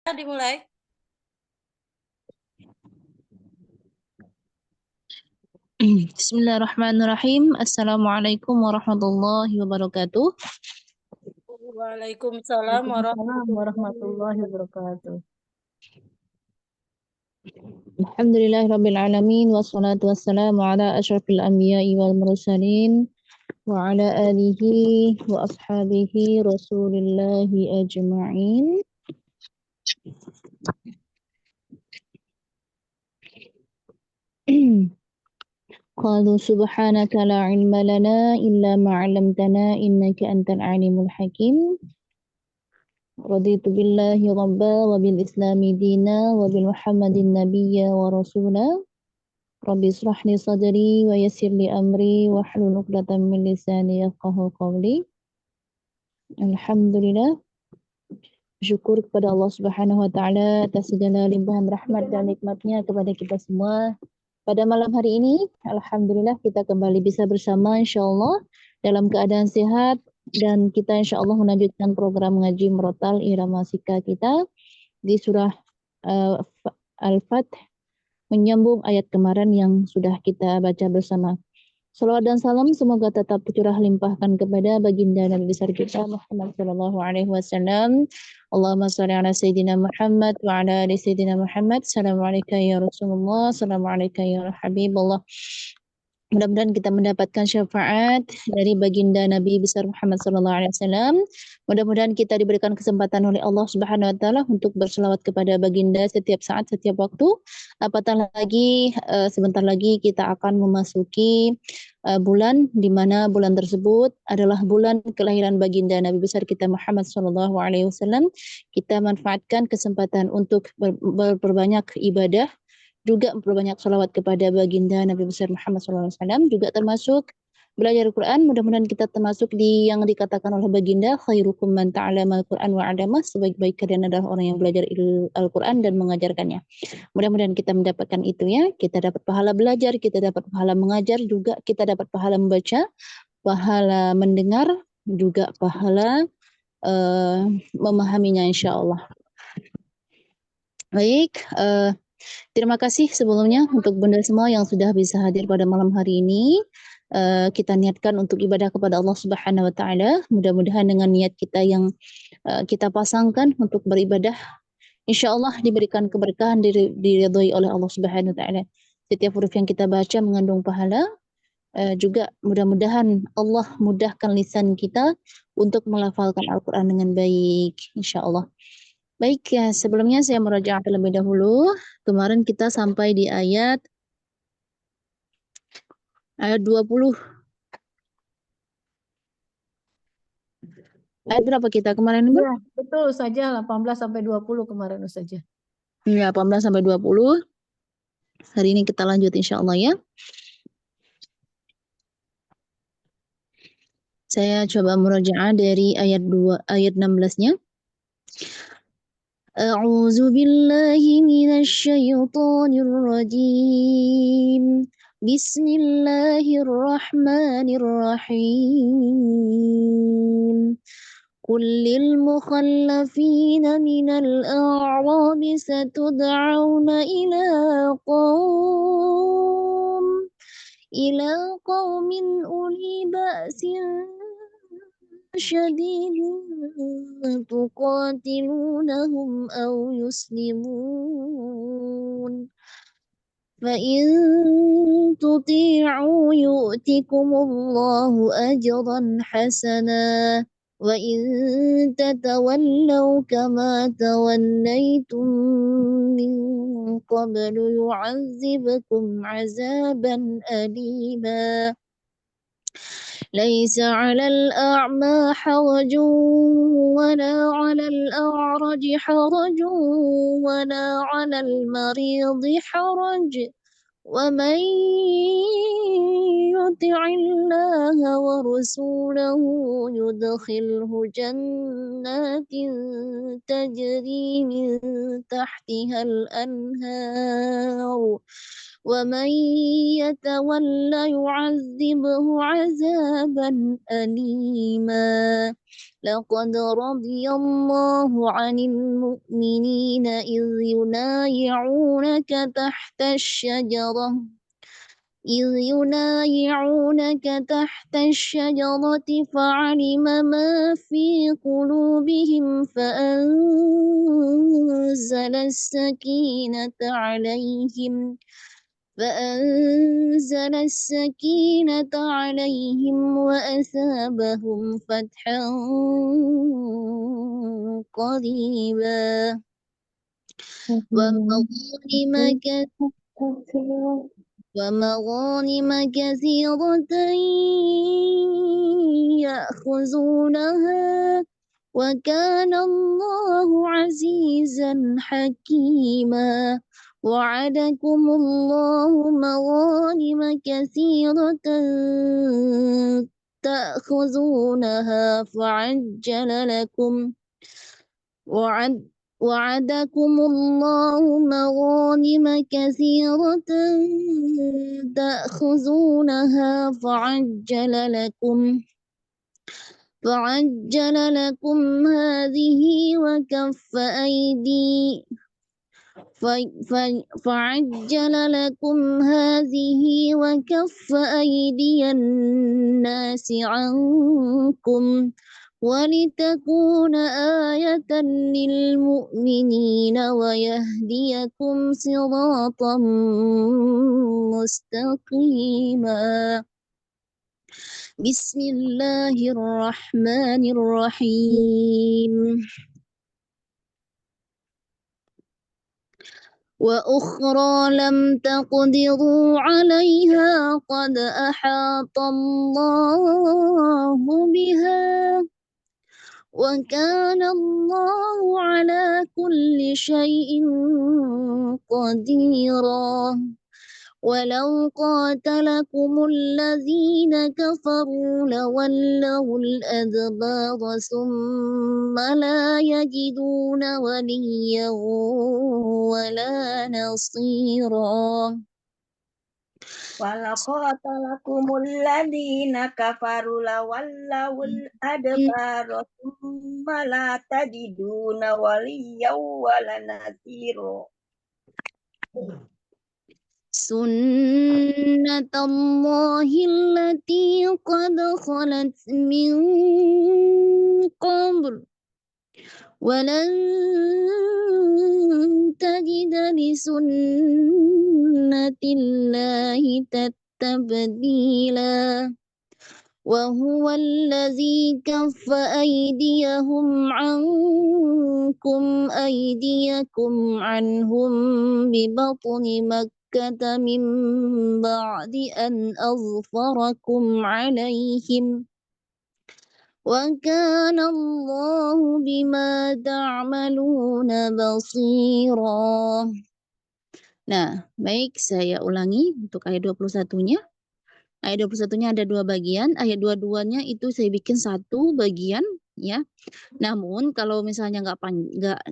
Dimulai. Bismillahirrahmanirrahim. Assalamualaikum warahmatullahi wabarakatuh. Waalaikumsalam Waalaikumsalam warahmatullahi warahmatullahi wabarakatuh. wabarakatuh. Alhamdulillahirabbil alamin wassalatu wassalamu ala asyrafil anbiya'i wal mursalin wa ala alihi wa ashabihi rasulillahi ajma'in. Qalu subhanaka la ilma lana illa ma 'allamtana innaka antal alimul hakim. Raditu billahi rabba wa bil islami dina wa bil muhammadin nabiyya wa rasula. Rabbi israh li sadri wa yassir li amri wa hlul 'uqdatam min lisani yafqahu qawli. Alhamdulillah, syukur kepada Allah Subhanahu wa taala atas segala limpahan rahmat dan nikmatnya kepada kita semua. Pada malam hari ini, alhamdulillah kita kembali bisa bersama insyaallah dalam keadaan sehat dan kita insyaallah melanjutkan program ngaji Murattal Irama Sika kita di surah Al-Fath, menyambung ayat kemarin yang sudah kita baca bersama. Salawat dan salam semoga tetap tercurah limpahkan kepada baginda Nabi besar kita Muhammad sallallahu alaihi wasallam. Allahumma shalli ala sayyidina Muhammad wa ala ali sayyidina Muhammad. Assalamualaikum ya Rasulullah, assalamualaikum ya Habibullah. Mudah-mudahan kita mendapatkan syafaat dari baginda Nabi besar Muhammad sallallahu alaihi wasallam. Mudah-mudahan kita diberikan kesempatan oleh Allah Subhanahu wa taala untuk berselawat kepada baginda setiap saat, setiap waktu. Apatah lagi sebentar lagi kita akan memasuki bulan di mana bulan tersebut adalah bulan kelahiran baginda Nabi besar kita Muhammad sallallahu alaihi wasallam. Kita manfaatkan kesempatan untuk berbanyak ibadah, juga memperbanyak salawat kepada baginda Nabi besar Muhammad SAW, juga termasuk belajar Al-Quran. Mudah-mudahan kita termasuk di yang dikatakan oleh baginda, khairukum man ta'allama al-Quran wa 'allama, sebaik-baik kalian adalah orang yang belajar Al-Quran dan mengajarkannya. Mudah-mudahan kita mendapatkan itu ya. Kita dapat pahala belajar, kita dapat pahala mengajar, juga kita dapat pahala membaca, pahala mendengar, juga pahala memahaminya insyaallah. Baik, terima kasih sebelumnya untuk Bunda semua yang sudah bisa hadir pada malam hari ini. Kita niatkan untuk ibadah kepada Allah Subhanahu wa taala. Mudah-mudahan dengan niat kita yang kita pasangkan untuk beribadah, insyaallah diberikan keberkahan, diridhoi oleh Allah Subhanahu wa taala. Setiap huruf yang kita baca mengandung pahala. Juga mudah-mudahan Allah mudahkan lisan kita untuk melafalkan Al-Qur'an dengan baik, insyaallah. Baik ya, sebelumnya saya merajaah terlebih dahulu. Kemarin kita sampai di ayat 20. Ayat berapa kita kemarin? Ya, betul saja 18 sampai 20 kemarin saja. Ya, 18 sampai 20. Hari ini kita lanjut insyaallah ya. Saya coba murajaah dari ayat 16-nya. A'udzu billahi minasy syaithanir rajim. Bismillahirrahmanirrahim. قل للمخلفين من الأعراب ستدعون إلى قوم أولي بأس شديد تقاتلونهم أو يسلمون فإن تطيعوا يؤتكم الله أجرا حسنا وإن تتولوا كما توليتم من قبل يعذبكم عذابا أليما ليس على الأعمى حرج ولا على الأعرج حرج ولا على المريض حرج ومن يطع الله ورسوله يدخله جنات تجري من تحتها الأنهار ومن يتولى يعذبه عذابا أليما لقد رضي الله عن المؤمنين إذ ينايعونك تحت الشجرة فعلم ما في قلوبهم فأنزل السكينة عليهم وأثابهم فتحا قريبا ومغانم كثيرة يأخذونها وكان الله عزيزا حكيما وعدكم الله مغانم كثيرة تأخذونها وعدكم الله مغانم كثيرة تأخذونها فعجل لكم هذه وكف أيدي الناس عنكم ولتكون آية للمؤمنين ويهديكم صراطا مستقيما بسم الله الرحمن الرحيم وأخرى لم تقدروا عليها قد أحاط الله بها وكان الله على كل شيء قديرا ولو قاتلكم الذين كفروا لولوا الأدبار ثم لا يجدون وليا ولا نصيرا ولو قاتلكم الذين كفروا لولوا الأدبار ثم لا تجدون وليا ولا نصيرا سنة الله التي قد خلت من قبل ولن تجد لسنة الله تبديلا وهو الذي كف أيديهم عنكم أيديكم عنهم ببطن مكة من بعد أن أظفركم عليهم وكان الله بما تعملون بصيرا. Nah, baik, saya ulangi untuk ayat 21-nya. Ayat 21-nya ada dua bagian, ayat 22-nya itu saya bikin satu bagian ya. Namun kalau misalnya nggak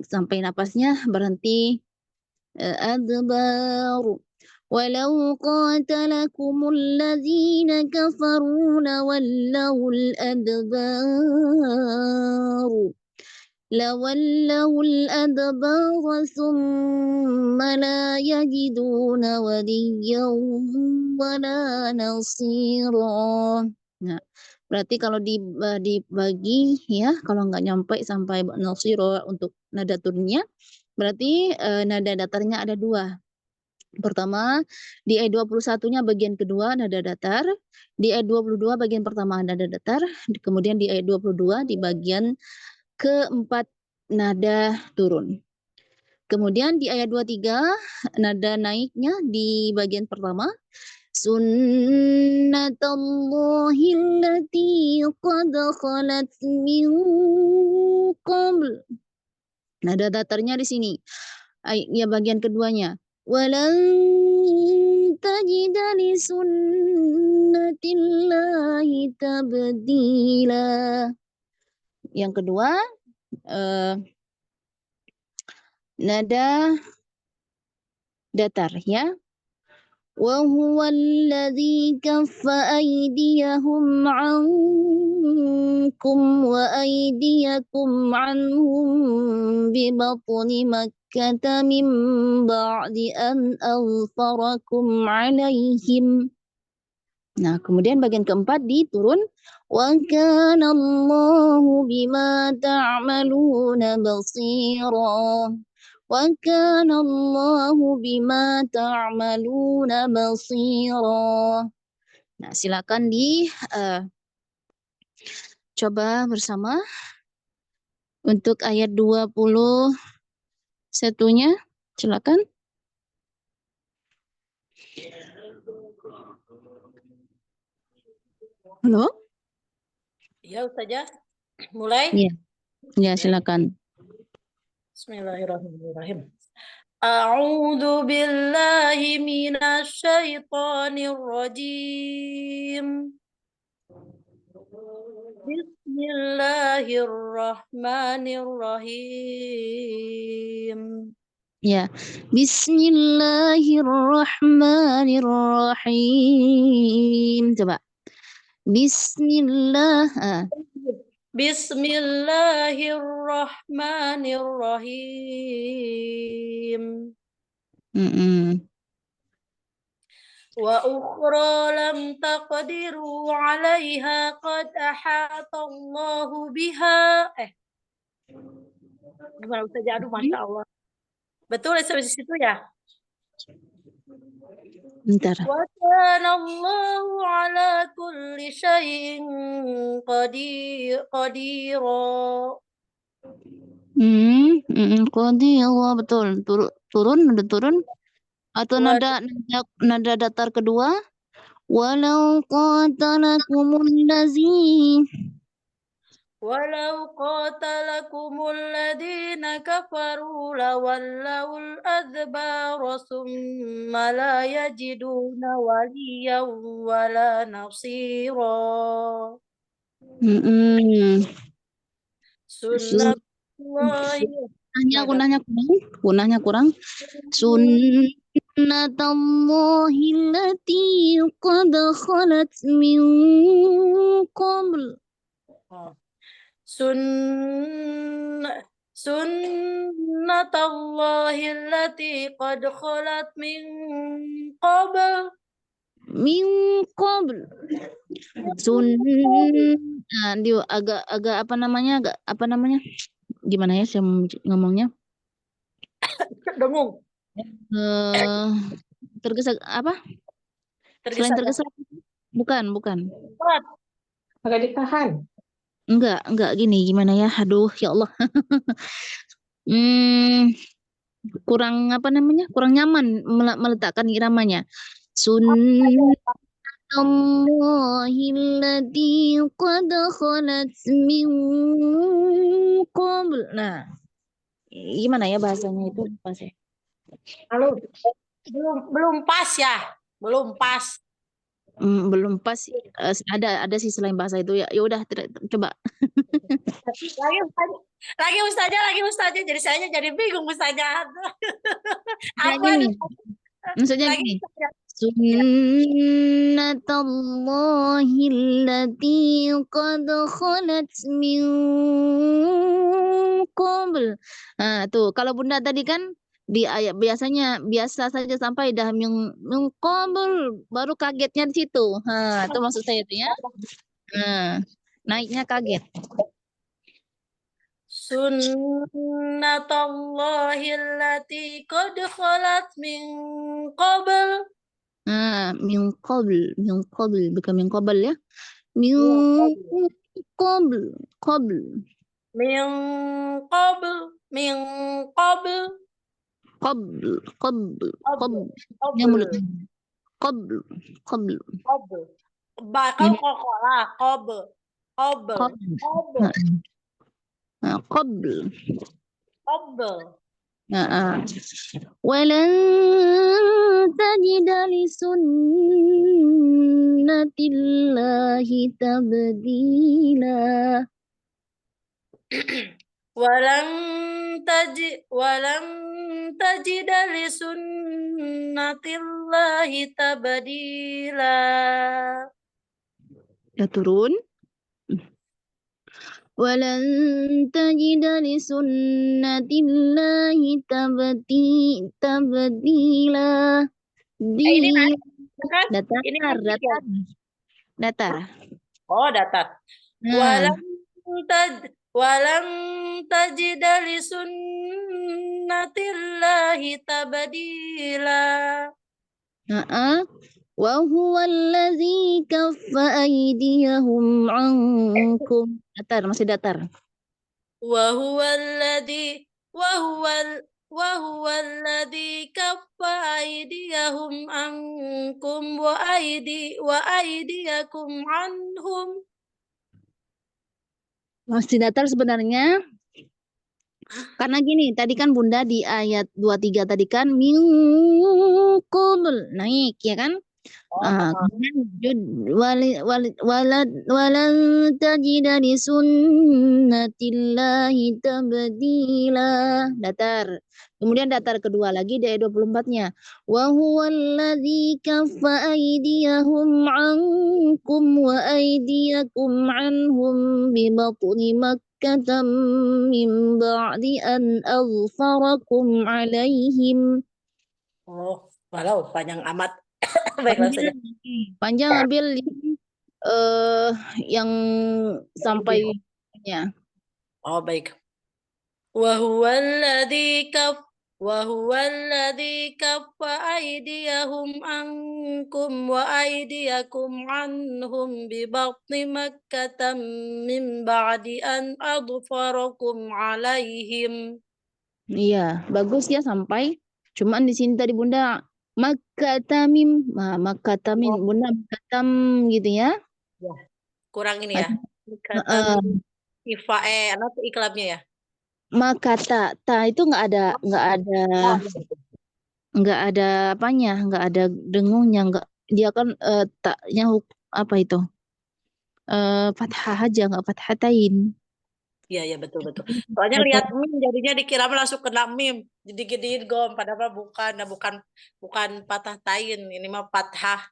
sampai napasnya berhenti adbaru. Walau qatalakumul ladzina kafaru lawallawul adbar thumma la yajiduna waliyan wala nasira. Nah, berarti kalau dibagi ya, kalau nggak nyampe sampai nasira untuk nada turunnya, berarti nada datarnya ada dua. Pertama, di ayat 21-nya bagian kedua nada datar, di ayat 22 bagian pertama nada datar, kemudian di ayat 22 di bagian keempat nada turun. Kemudian di ayat 23 nada naiknya di bagian pertama, sunnatullahi allati qad khalat min qabl. Nada datarnya di sini. Ya bagian keduanya. Walan tajida li sunnatillahi tabdila. Yang kedua nada datar ya. وهو الذي كف أيديهم عنكم وأيديكم عنهم ببطن مكة من بعد أن أظفركم عليهم. Nah, kemudian bagian keempat diturun. وَكَانَ اللَّهُ بِمَا تَعْمَلُونَ بَصِيرًا. وَكَانَ اللَّهُ بِمَا تَعْمَلُونَ بَصِيرًا. Nah, silakan coba bersama untuk ayat 21-nya. Silakan. Halo? Ya, Ustazah. Mulai. Iya. Ya, silakan. Bismillahirrahmanirrahim. A'udzu billahi minasy syaithanir rajim. Bismillahirrahmanirrahim. Ya. Bismillahirrahmanirrahim. Coba. Bismillah. Bismillahirrahmanirrahim. Wa ukhra lam taqdiru 'alaiha qad ahata Allahu biha. Gimana Ustazah? Aduh, Masya Allah. Betul sampai situ ya? Bentar. Wa kana Allahu 'ala kulli syai'in qadira. Qadirah, betul. Turun, udah turun. Atau nada datar kedua. Walau qatalakumul ladzina kafaru lawallawul adbara summa la yajiduna waliyan wala nasira. Gunanya kurang. Sunnatullahi allati qad khalat min qabl. Sunnatullahi allati qad khalat min qabl. Dia agak apa namanya? Gimana ya saya ngomongnya? Dengung. Tergesa apa? Selain tergesa? Bukan. Agak ditahan. Enggak gini, gimana ya? Aduh, ya Allah. Kurang apa namanya? Kurang nyaman meletakkan iramanya. Sunnatullahil qad khalat min qabl. Nah, gimana ya bahasanya itu? Pas ya? Halo. Belum pas ya? Belum pas. Belum pas. Ada sih selain bahasa itu ya. Ya udah coba. Lagi Ustazah. Jadi saya jadi bingung Ustazah. Apa nih? Maksudnya gini. Sunnatullahil lati qad khalat min qabl. Nah, tuh kalau Bunda tadi kan di ayat biasa saja sampai dah min qabl, baru kagetnya di situ. Nah, itu maksud saya itu ya. Naiknya kaget. Sunnatullahil lati qad khalat min qabl. Min qabl, bukan min qabl ya. Min qabl. Yang mulut. Qabl. Bakal kokola, qabl. Walan tajida li sunnatillahi tabdila. Walan tajida li sunnatillahi tabdila. Ya turun. Walan tajida li sunnatillahi tabdila. Ini naik kan? Datar, Ini naik ya? datar. Oh, datar. Nah, Walam tajida li sunnatillahi tabdila. wa huwa allazi kaffa aydiyahum ankum. Datar, masih datar. وهو الذي كف أيديهم عنكم وأيديكم عنهم. Masih datar sebenarnya. Karena gini, tadi kan Bunda di ayat 23 tadi kan minkum naik ya kan? Kemudian walan tajida li sunnatillahi tabdila. Datar. Kemudian datar kedua lagi di ayat 24-nya. Wa huwallazi kaffa aydiyahum ankum wa aydiyakum anhum bi batni Makkah min ba'di an aghfarakum alaihim. Oh, walau panjang amat. Baiklah saja. Panjang ambil yang sampai ya. Oh, baik. Wa huwa alladzi kaffa aydiyahum ankum wa aydiyakum anhum bi batni Makkah min ba'di an adfarakum alaihim. Iya, bagus ya sampai. Cuman di sini tadi Bunda Makkatamim, Makkatamim, Bunda Makkatam gitu ya. Ya, kurang ini ya. Apa tuh iklabnya ya? Makata, ta itu nggak ada apanya, nggak ada dengungnya, nggak dia kan taknya apa itu? Fathah aja, nggak fathatain. Iya betul. Soalnya lihat mim jadinya dikira langsung kena mim. Jadi gedein gom padahal bukan patah tain, ini mah fathah.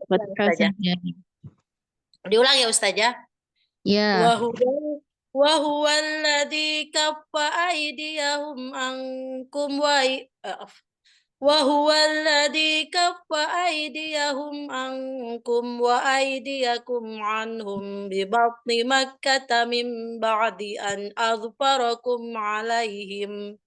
Fathah saja. Diulang ya Ustazah. Ya. Wa huwa alladzi kaffa aydiyahum ankum وهو الذي كف أيديهم عنكم وأيديكم عنهم ببطن مكة من بعد أن أظفركم عليهم.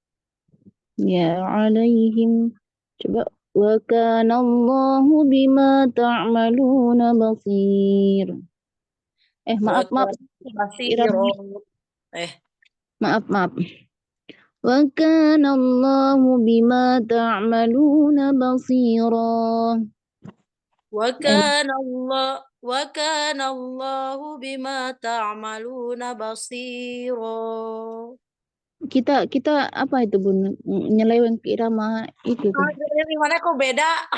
Ya, alaihim. Coba. Wa kana Allahu bima ta'maluna basir. Maaf. Maaf. Wa kana Allahu bima ta'maluna basira. Wa kana Allahu bima ta'maluna basira. Kita apa itu Bun? Nyeleweng ke irama itu. Gimana kok beda?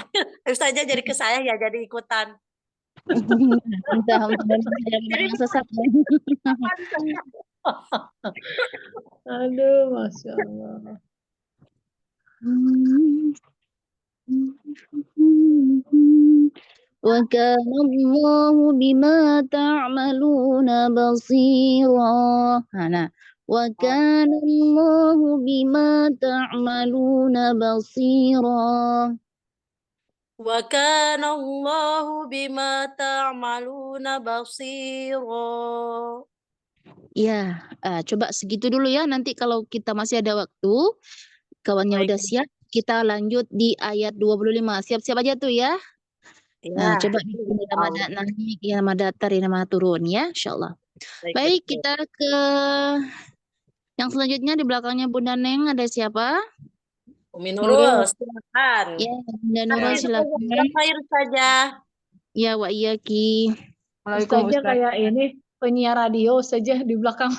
Ustazah jadi ke saya ya jadi ikutan. Entah yang sesat. Aduh, Masya Allah. Wa kana Allahu bima ta'maluna basira. Wa kana Allahu bima ta'maluna basira. Wa kana Allahu bima ta'maluna basira. Ya, coba segitu dulu ya. Nanti kalau kita masih ada waktu, kawannya udah siap, kita lanjut di ayat 25. Siap-siap aja tuh ya. Nah, coba naik, nama datar, nama turun ya, insyaallah. Baik, kita ke yang selanjutnya di belakangnya Bunda Neng ada siapa? Umi Nurul, silakan. Ya, Bunda Nurul silakan. Air saja. Ya, wa iyaki. Ustazah kayak ini penyiar radio saja di belakang.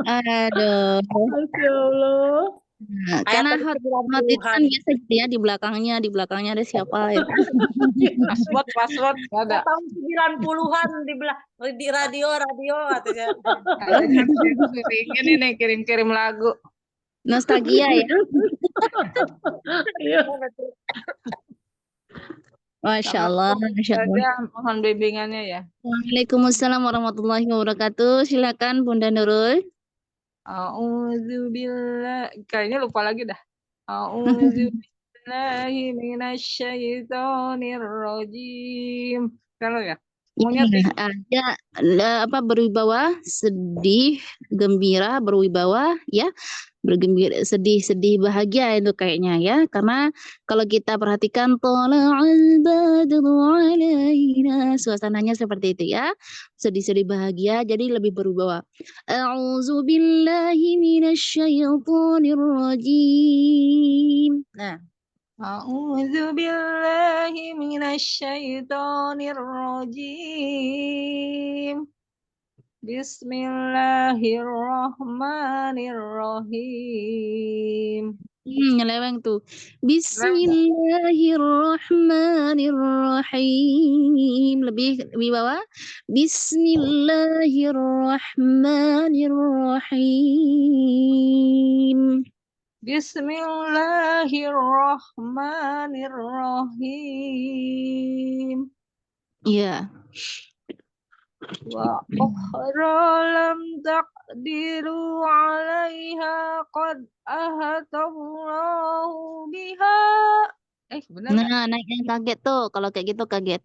Aduh. Masya Allah. Nah, Ayat karena tadi hot itu kan 90-an. biasa gitu ya di belakangnya ada siapa ya. Password nggak ada. Tahun 90-an dibilang di radio katanya. Kayaknya pengen ini kirim-kirim lagu. Nostalgia ya. Iya. Masya Allah, Masya Allah. Saja mohon bimbingannya ya. Waalaikumsalam warahmatullahi wabarakatuh. Silakan Bunda Nurul. A'udzubillah. Kayaknya lupa lagi dah. A'udzubillahi minasyaitonir rajim. Kalau ya. Maunya Ada berwibawa, sedih, gembira, berwibawa, ya, bergembira, sedih, bahagia itu kayaknya ya, karena kalau kita perhatikan tola'al badru alaina, suasananya seperti itu ya, sedih, bahagia, jadi lebih berwibawa. A'udzu billahi minasyaitonir rajim. Nah, A'udzu billahi minasyaitonir rajim. Bismillahirrahmanirrahim. nyeleweng tuh. Bismillahirrahmanirrahim. Lebih bawah. Bismillahirrahmanirrahim. Bismillahirrahmanirrahim. Iya. Wa ukhra lam taqdiru 'alaiha qad ahatallahu biha. Benar nggak? Nah, naiknya kaget tuh. Kalau kayak gitu kaget.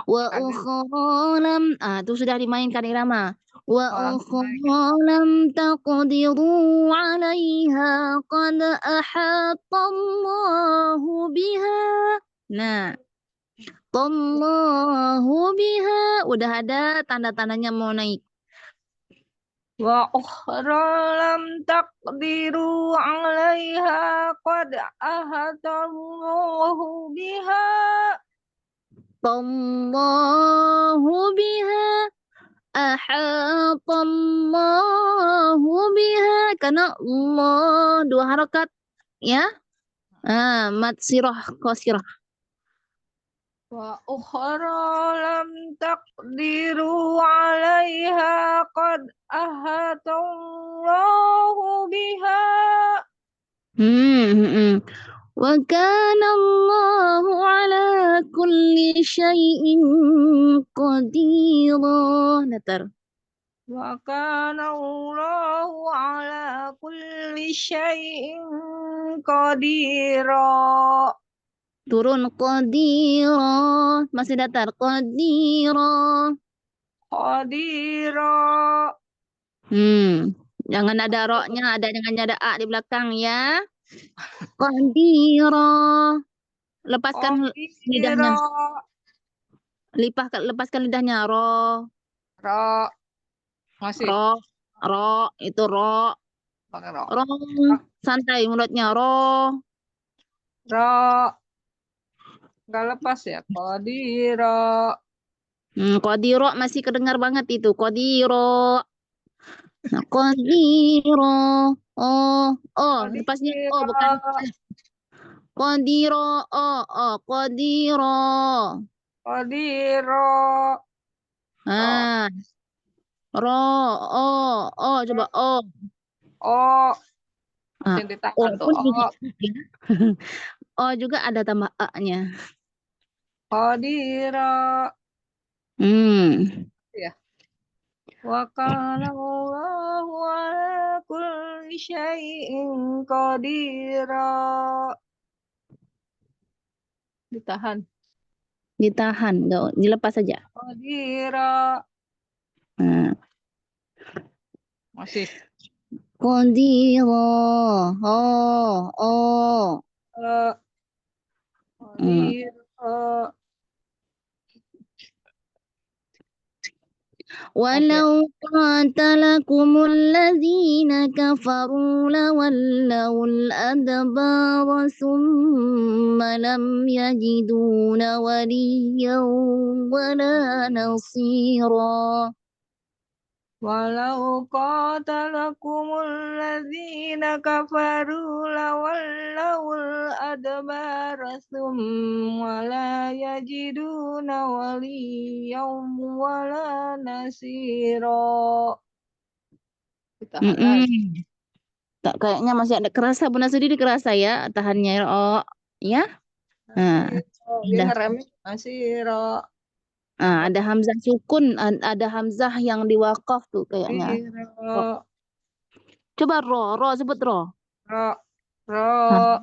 Wa ukhra lam, itu sudah dimainkan irama. Wa ukhra lam taqdiru 'alaiha qad ahatallahu biha. Nah, Allahu biha udah ada tanda-tandanya mau naik. Wa ukhra lam taqdiru 'alaiha qad ahatallahu biha. Allahu biha ahatallahu biha, karena Allah 2 harakat ya. Mad sirah qasirah. Wa ukhra lam taqdiru 'alaiha qad ahatallahu biha. Wa kana Allahu ala kulli syai'in qadira. Datar. Wa kana Allahu ala kulli syai'in qadira. Turun qadira, masih datar qadira. Qadira. Jangan ada ro-nya, jangan ada a di belakang ya. Qadira. Lepaskan lidahnya. Lepaskan lidahnya. Ro. Masih. Ro itu ro. Ro. Santai mulutnya ro. Nggak lepas ya. Qadira. Qadira masih kedengar banget itu. Qadira. Nah, qadira. Lepasnya bukan. Qadira. Qadira. Qadira. Coba Masih ditahan tuh. Juga ada tambah a-nya. Qadira. Ya. Wa kana Allahu ala kulli syai'in qadira. Ditahan, enggak dilepas saja. Qadira. Masih. Qadira. Qadira. Walau qatalakumul ladzina kafaru lawallawul adbara summa lam yajiduna waliyan wala nasira. Walau qatalakumul ladzina kafaru lawallawul adbara thumma la yajiduna waliyyan wala nasira. Ditahan lagi. Tak, kayaknya masih ada kerasa, Bunda Sudi kerasa ya tahannya. Oh, ya. Nah, Dia udah. ngeremnya nasiro. Ada hamzah sukun, ada hamzah yang di wakaf tuh kayaknya. Nasiro. Coba ro, sebut ro. Ro. Hah,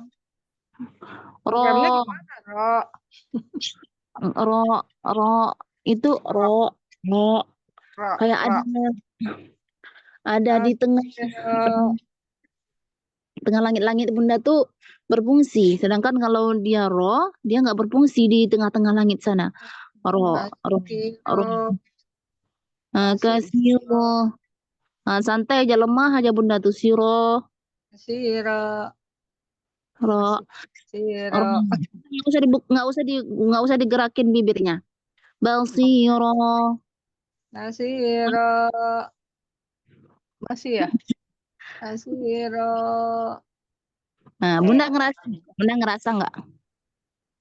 Ngeremnya ro, gimana, Ro? ro, itu ro. Ro. Kayak Ro. ada di tengah Nasiro. langit-langit Bunda tuh berfungsi. Sedangkan kalau dia ro, dia nggak berfungsi di tengah-tengah langit sana. Ro, Nasiro. kasih ro. Santai aja, lemah aja Bunda tuh siro, Nasiro. ro, Nasiro. nggak usah digerakin bibirnya. Basiro. Nasiro. Masih ya? Nasiro. Nah, Bunda ngerasa nggak?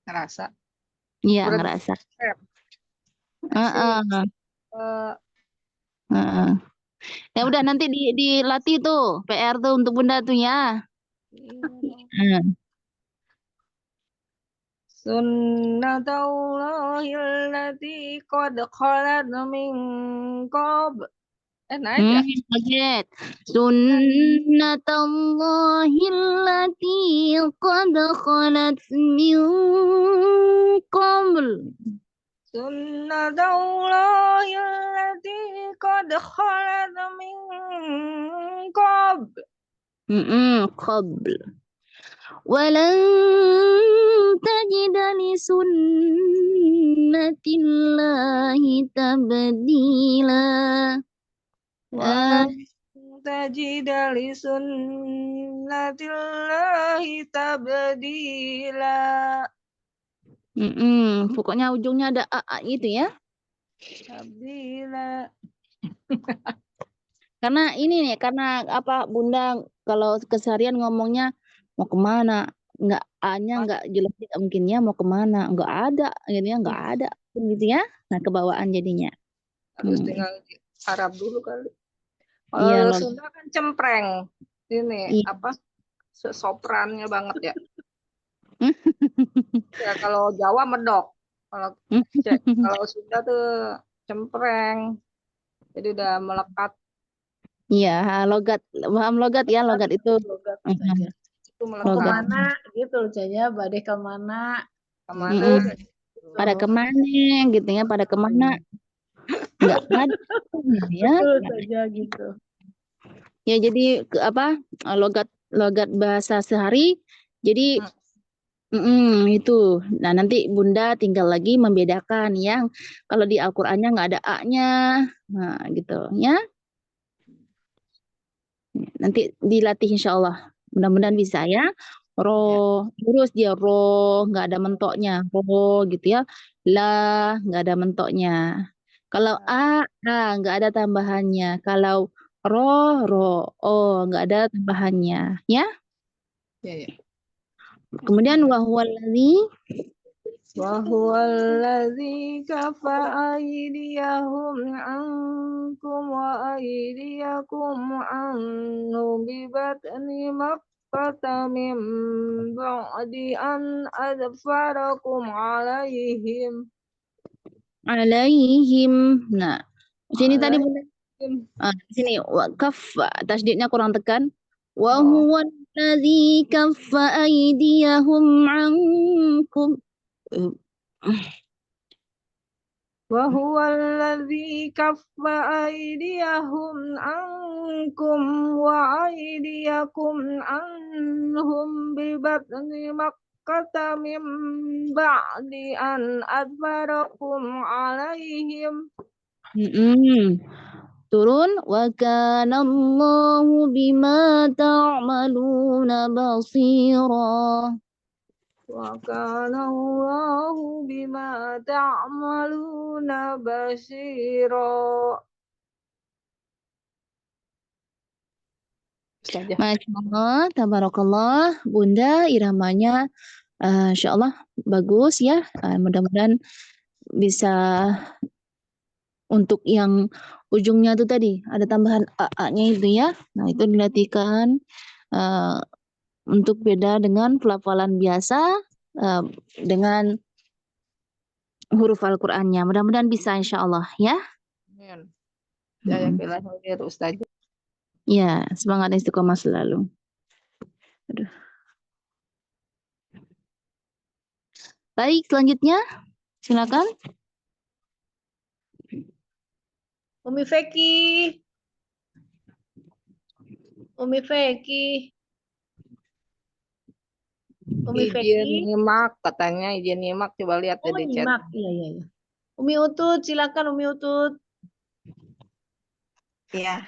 Ngerasa. Iya, Berarti ngerasa. Nasiro. Ya udah nanti dilatih tuh PR tuh untuk Bunda tuh ya. Sunnatullahi allati qad khalat min qabl. Naik ya? Kaget. Sunnatullahi allati qad khalat min qabl. Sunnatullahi allati qad khalat min qabl. Qabl. Walan tajida li sunnatillahi tabdila. Walan tajida li sunnatillahi tabdila. Pokoknya ujungnya ada a gitu ya. Tabdila. Karena ini nih, karena apa Bunda kalau keseharian ngomongnya mau kemana, nggak A-nya nggak jelas, mungkinnya mau kemana, nggak ada, jadinya nggak ada gitu ya. Nah, kebawaan jadinya. Harus tinggal di Arab dulu kali. Iya, Kalau Sunda kan cempreng. Ini iya. apa? Soprannya banget ya. Ya kalau Jawa medok. Kalau Sunda tuh cempreng. Jadi udah melekat. Iya, logat, paham logat ya, logat itu. Logat saja. Itu Mau melekat. kemana gitu loh Caya, badai kemana? Kemana? Pada kemana gitu ya, pada kemana? Nggak ada ya. Betul saja gitu. Ya jadi logat bahasa sehari. Jadi itu. Nah, nanti Bunda tinggal lagi membedakan yang kalau di Al-Qur'annya nggak ada A-nya. Nah, gitu ya. Nanti dilatih insya Allah. Mudah-mudahan bisa ya. Terus dia nggak ada mentoknya. Gitu ya. Nggak ada mentoknya. Kalau A nggak ada tambahannya. Kalau nggak ada tambahannya. Ya. Ya, ya. Kemudian Wahuwallazi kafa aydiyahum ankum wa aydiyakum annu bibatni makkata min ba'di an adfarakum alaihim. Nah, sini tadi Bunda. Di sini kaffa tasydidnya kurang tekan. Wa huwa allazi kaffa aydiyahum ankum. Wa huwa allazi kaffa aydiyahum ankum wa aydiyakum anhum bi batni makkata min ba'di an adfarakum alaihim. Turun wa kana Allahu bima ta'maluna basira. Wa kana Allahu bima ta'maluna basira. Ustazah. Masya Allah, tabarakallah, Bunda iramanya Insya Allah bagus ya. Mudah-mudahan bisa untuk yang ujungnya itu tadi ada tambahan a-nya itu ya. Nah itu dilatihkan untuk beda dengan pelafalan biasa dengan huruf Al-Qur'annya. Mudah-mudahan bisa insya Allah ya. Amin. Mm-mm. Jazakallah khair Ustazah. Ya, semangat istiqomah selalu. Aduh. Baik, selanjutnya silakan. Umi Feki. Umi Feki. Umi Izin Feki. nyimak katanya, izin nyimak, coba lihat Oh, di chat. nyimak. Iya, iya, iya. Umi Utut, silakan Umi Utut. Ya,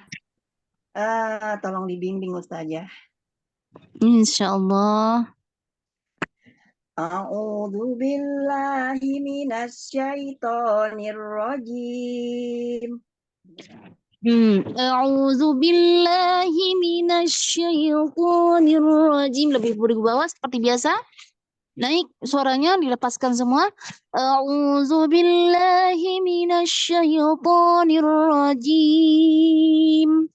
tolong dibimbing Ustazah. Insya Allah. A'udzu billahi minasyaitonir rajim. A'udzu billahi minasyaitonir rajim. Lebih ke bawah seperti biasa. Naik suaranya dilepaskan semua. A'udzu billahi minasyaitonir rajim.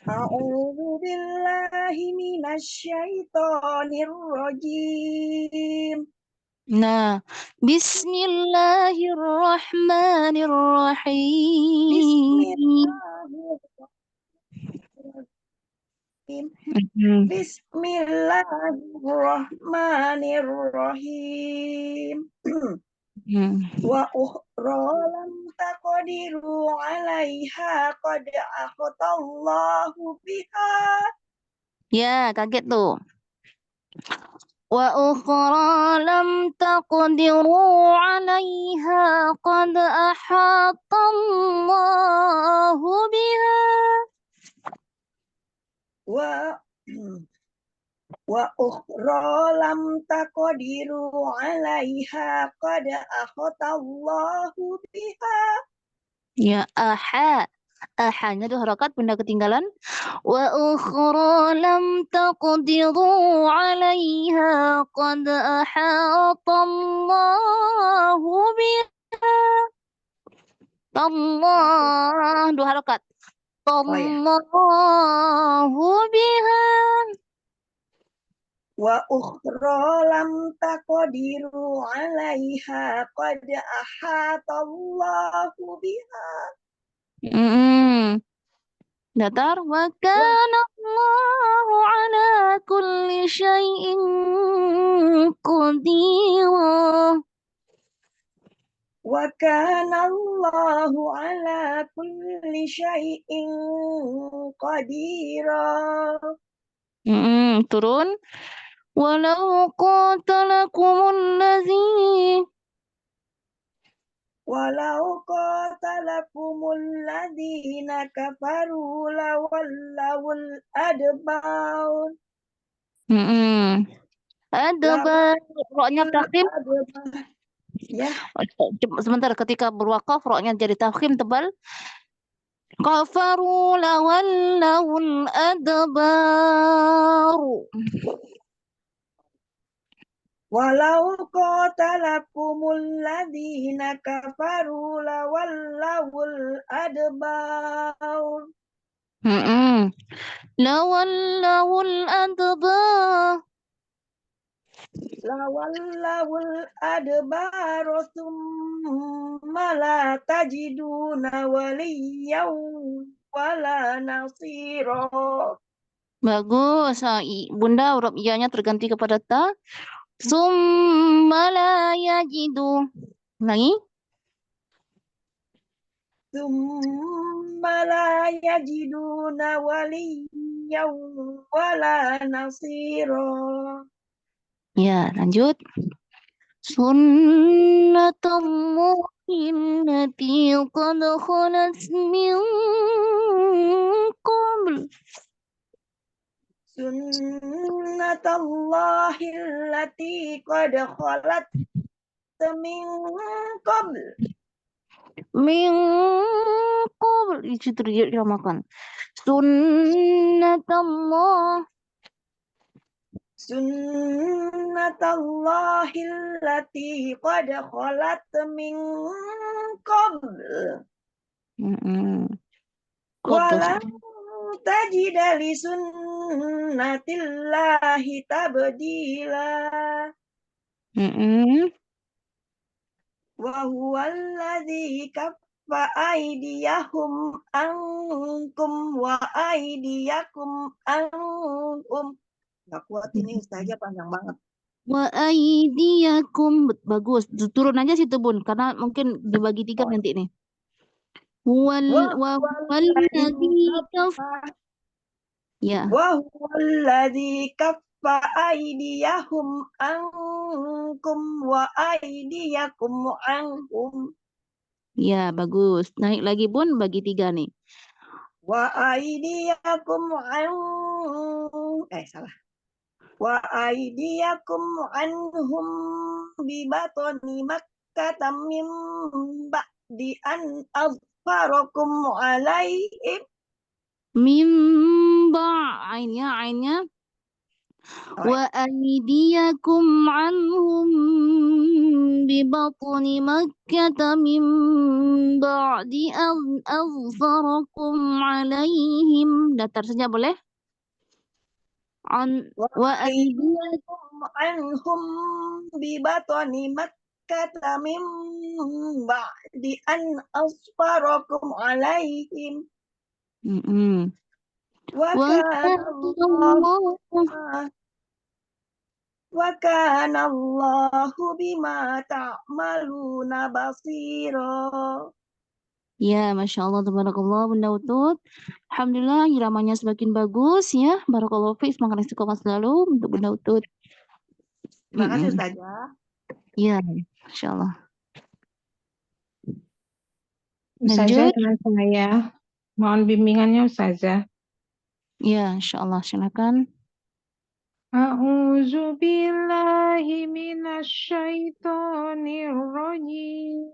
A'udzu billahi minasyaitonir rajim. Nah, Bismillahirrahmanirrahim. Bismillahirrahmanirrahim. Wa ukhra lam taqdiru 'alaiha qad ahtallahu biha. Ya, kaget tuh. Wa ukhra lam taqdiru 'alaiha qad ahatallahu biha. Wa ukhra lam taqdiru 'alaiha qad ahtallahu biha. Ya, ahanya tuh harakat bunda ketinggalan. Wa ukhra lam taqdiru 'alaiha qad ahatallahu biha. Allah, dua harakat. Allahu biha. Wa ukhra lam taqdiru 'alaiha qad ahatallahu biha. Datar. Wa kana Allahu ala kulli syai'in qadira. Wa kana Allahu ala kulli syai'in qadira. Turun. Walau qatalakumul ladzina kafaru lawallawul adbar. Adbar. Roknya tafkhim. Ya. Sebentar, ketika berwakaf roknya jadi tafkhim tebal. Kafaru lawallawul adbar. Walau qatalakumul ladzina kafaru lawallawul adbar. Lawallawul adbar. Lawallawul adbar summa la tajiduna waliyan wala nasira. Bagus. Bunda huruf iya-nya terganti kepada ta. Summa la yajidu. Ulangi. Summa la yajiduna waliyan wala nasira. Ya, lanjut. Sunnatullahi allati qad khalat min qabl. Sunnatullahi allati qad khalat min qabl. Min qabl itu diramakan. Sunnatallah. Sunnatallahil qad khalat min qabl. Walan tajida li sunnatillahi tabdila. Wa huwallazi kaffa aydiyahum ankum wa aydiyakum ankum. Nggak kuat ini saja panjang banget. Wa aydiyakum. Bagus. Turun aja situ Bun, karena mungkin dibagi 3 nanti nih. Ya. Wa huwallazi kaffa aydiyahum ankum wa aydiyakum anhum. Ya, bagus. Naik lagi Bun, bagi 3 nih. Wa aydiyakum salah. Wa aydiyakum anhum bi batni Makkah min ba'di an azfarakum alaihim. Ainnya. Wa aydiyakum anhum bi batni Makkah min ba'di an azfarakum alaihim. Datar saja boleh? Wa aydiyakum anhum bi batni Makkah min ba'di an asfarakum alaihim. Wa kana Allahu bima ta'maluna basira. Ya, Masya Allah, tabarakallah, Bunda Utut. Alhamdulillah, iramanya semakin bagus ya. Barakallahu fiik, semangat istiqomah selalu untuk Bunda Utut. Terima kasih Ustazah. Ya, Masya Allah. Ustazah dengan saya. Mohon bimbingannya Ustazah. Ya, Insya Allah, silakan. A'udzu billahi minasyaitonir rajim.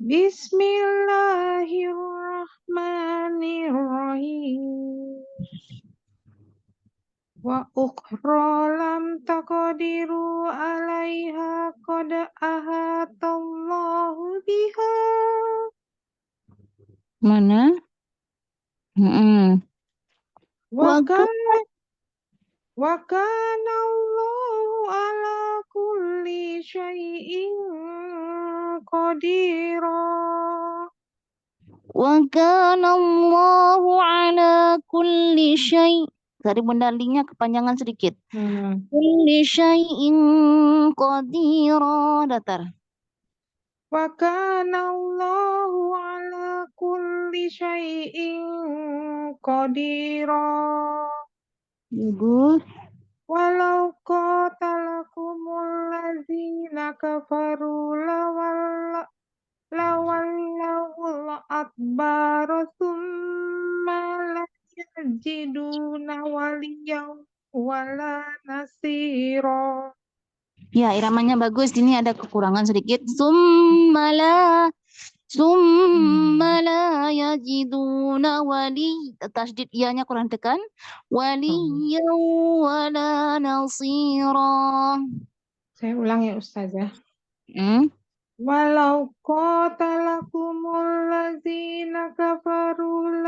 Bismillahirrahmanirrahim. Wa ukhra lam taqdiru 'alaiha qad ahatallahu biha. Mana? Wa kana Allahu ala kulli syai'in qadira. Wa kana Allahu ala kulli syai'. Tadi Bunda linknya kepanjangan sedikit. Kulli syai'in qadira. Datar. Wa kana Allahu ala kulli syai'in qadira. Bagus. Walau qatalakumul ladzina kafaru lawallawul adbara thumma la yajiduna waliyan wala nasira. Ya, iramanya bagus. Ini ada kekurangan sedikit. Summa la yajiduna wali. Tasydid iyanya kurang tekan. Waliyan wala nasira. Saya ulang ya Ustazah. Walau qatalakumul ladzina kafaru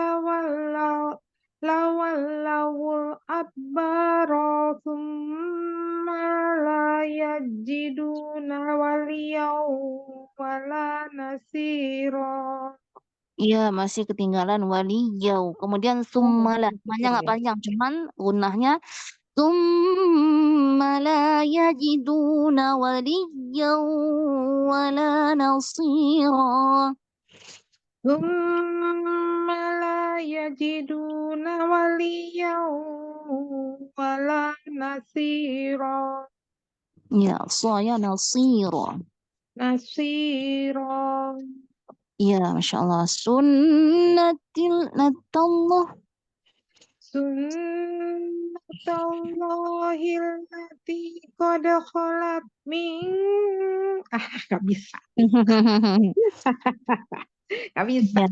lawallawul adbara thumma la yajiduna waliyaw wala nasira. Iya, masih ketinggalan waliyau. Kemudian summalah. Namanya nggak panjang, cuman gunnahnya summa la yajiduna waliyau wala nasira. Thumma la yajiduna waliyaw wala nasira. Ya, saya nasira. Nasira. Ya, Masya Allah. Sunnatillah. Sunnatullahil lati qad khalat min gak bisa. Gak bisa. Ya.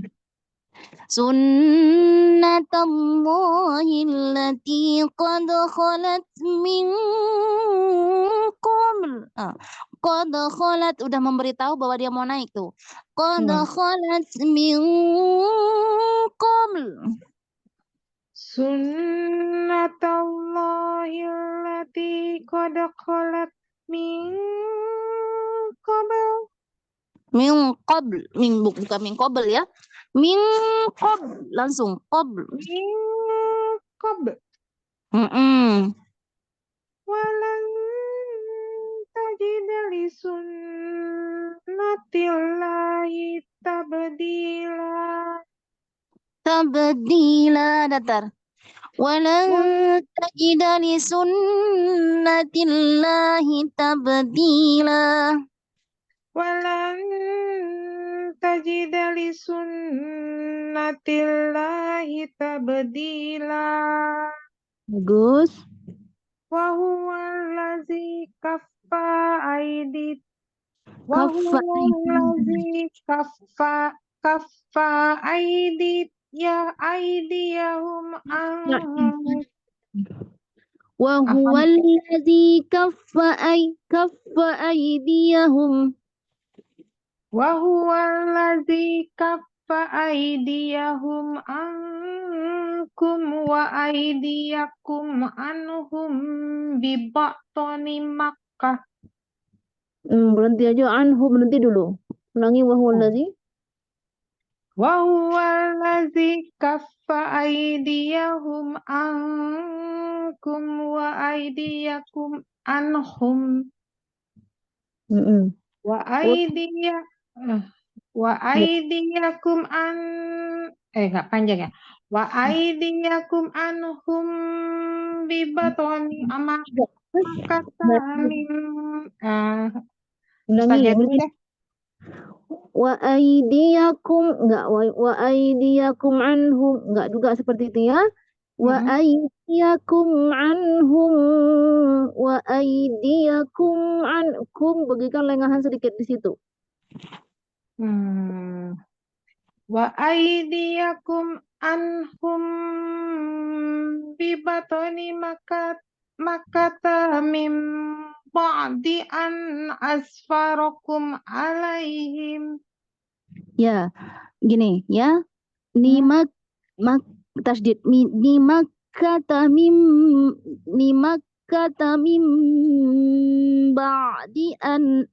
Sunnatullahil qad khalat min qabl. Qad khalat udah memberitahu bahwa dia mau naik tuh. Qad khalat min qabl. Sunnatullahil lati qad khalat min qabl. Min qabl, bukan min qabl ya. Min qabl, langsung qabl. Min qabl. Walan tajida li sunnatillahi tabdila. Tabdila datar. Walan tajida li sunnatillahi tabdila. Walan tajida li sunnatillahi tabdila. Bagus. Wa huwa allazi kaffa aidit. Wa Kaffa huwa allazi kaffa aidit ya aidiyahum an. wa huwa allazi kaffa aydiyahum. Wa huwa allazi kaffa aydiyahum ankum wa aydiyakum anhum bi batni Makkah. Berhenti aja, anhu berhenti dulu. Ulangi, wa huwa allazi. Wa huwa allazi kaffa aydiyahum ankum wa aydiyakum anhum wa aydiyakum an enggak panjang ya. Wa aydiyakum anhum bi batni Makkah min Ulangi. Wa aydiyakum enggak, wa aydiyakum anhum enggak juga seperti itu ya. Wa aydiyakum anhum wa aydiyakum ankum, bagikan lengahan sedikit di situ. Wa aydiyakum anhum bi batni Makkah min ba'di an asfarakum alaihim. Ya, gini ya. Tasdid Nimakkata mim ba'di an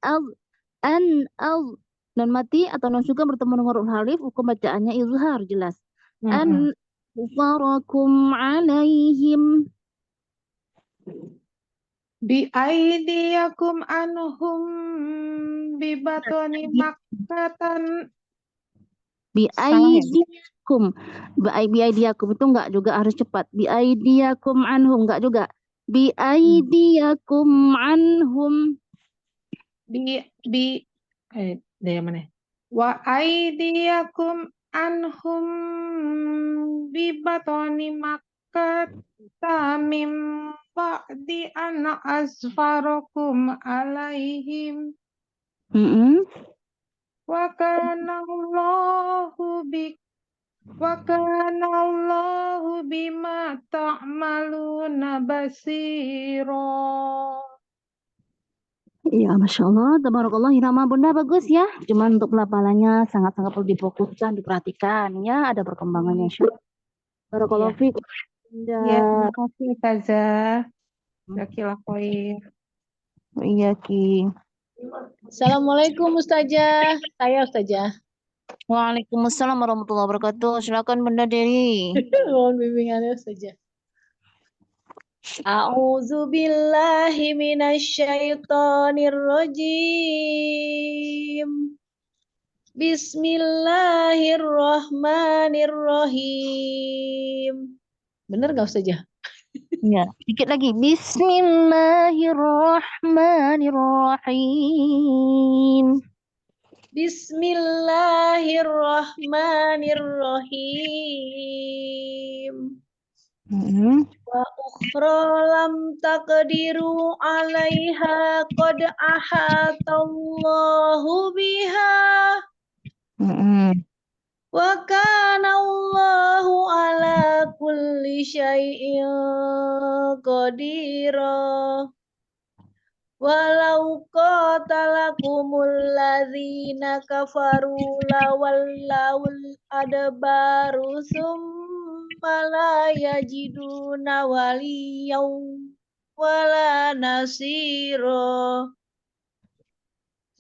non mati atau non suka bertemu dengan huruf alif, hukum bacaannya izhar jelas. An asfarakum alaihim. Bi aidiyakum anhum bi batni Makkatan. Bi aidiyakum. Bi aidiyakum itu enggak juga harus cepat. Bi aidiyakum anhum enggak juga. Bi aidiyakum anhum. Dari mana? Wa aidiyakum anhum bi batni Makkata min ba'di an asfarakum alaihim. Wa kana Allahu bima ta'maluna basira. Ya, Masya Allah, tabarakallah, irama Bunda bagus ya. Cuman untuk pelafalannya sangat-sangat perlu difokuskan, diperhatikan ya. Ada perkembangannya. Barakallahu fiik. Ya, terima kasih Ustazah. Jazakallah khair. Iya Ki. Assalamualaikum Ustazah. Saya Ustazah. Waalaikumsalam warahmatullahi wabarakatuh. Silakan Bunda Dery. Mohon bimbingannya Ustazah. A'udzu billahi minasyaitonir rajim. Bismillahirrahmanirrahim. Bener gak Ustazah? Ya, sedikit lagi. Bismillahirrahmanirrahim. Bismillahirrahmanirrahim. Mm-mm. wa ukhra lam taqdiru 'alaiha qad ahatallahu biha Mm-mm. wa kana Allahu ala kulli syai'in qadira. Walau qatalakumul ladzina kafaru lawallawul adbaru summa la yajiduna waliyan wala nasira.